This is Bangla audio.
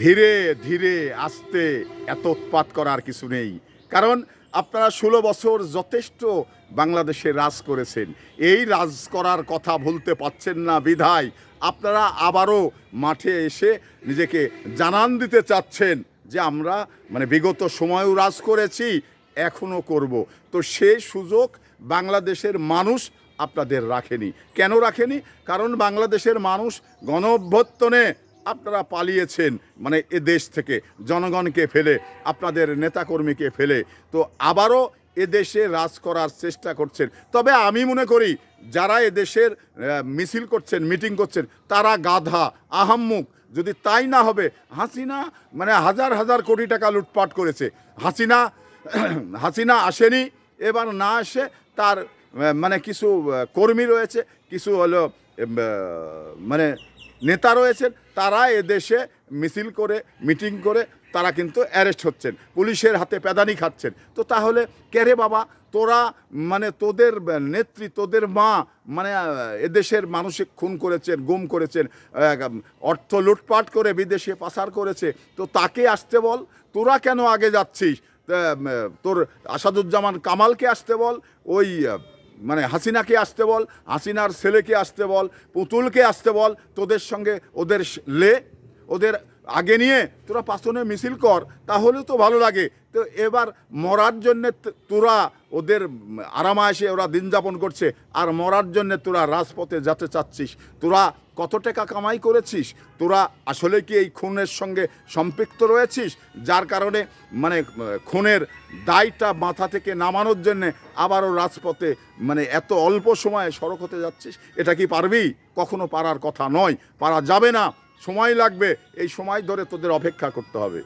ধীরে ধীরে আস্তে এত উৎপাত করার কিছু নেই। কারণ আপনারা ১৬ বছর যথেষ্ট বাংলাদেশে রাজ করেছেন। এই রাজ করার কথা ভুলতে পারছেন না বিধায় আপনারা আবারও মাঠে এসে নিজেকে জানান দিতে চাচ্ছেন যে আমরা বিগত সময়েও রাজ করেছি, এখনও করব। তো সেই সুযোগ বাংলাদেশের মানুষ আপনাদের রাখেনি। কেন রাখেনি? কারণ বাংলাদেশের মানুষ গণ অভ্যুত্থানে আপনারা পালিয়েছেন, এ দেশ থেকে জনগণকে ফেলে, আপনাদের নেতাকর্মীকে ফেলে। তো আবারও এদেশে রাজ করার চেষ্টা করছেন। তবে আমি মনে করি যারা এদেশের মিছিল করছেন, মিটিং করছেন, তারা গাধা, আহাম্মুক। যদি তাই না হবে, হাসিনা হাজার হাজার কোটি টাকা লুটপাট করেছে। হাসিনা আসেনি, এবার না আসে তার কিছু কর্মী রয়েছে, কিছু হলো নেতা রয়েছেন, তারা এদেশে মিছিল করে, মিটিং করে তারা কিন্তু অ্যারেস্ট হচ্ছেন, পুলিশের হাতে প্যাদানি খাচ্ছেন। তো তাহলে কে রে বাবা, তোরা তোদের নেত্রী, তোদের মা এদেশের মানুষকে খুন করেছেন, গুম করেছেন, অর্থ লুটপাট করে বিদেশে পাচার করেছে। তো তাকে আসতে বল, তোরা কেন আগে যাচ্ছিস? তোর আসাদুজ্জামান কামালকে আসতে বল, ওই হাসিনাকে আসতে বল, হাসিনার ছেলেকে আসতে বল, পুতুলকে আসতে বল, তোদের সঙ্গে ওদের আগে নিয়ে তোরা পাছনে মিছিল কর, তাহলে তো ভালো লাগে। তো এবার মরার জন্যে তোরা ওদের আরামায়েশে ওরা দিন যাপন করছে, আর মরার জন্যে তোরা রাজপথে যেতে চাচ্ছিস। তোরা কত টাকা কামাই করেছিস? তোরা আসলে কি এই খুনের সঙ্গে সম্পৃক্ত রয়েছিস, যার কারণে খুনের দায়টা মাথা থেকে নামানোর জন্যে আবারও রাজপথে এত অল্প সময়ে সড়ক হতে যাচ্ছিস? এটা কি পারবি? কখনো পারার কথা নয়, পারা যাবে না, সময় লাগবে। এই সময় ধরে তোদের অপেক্ষা করতে হবে।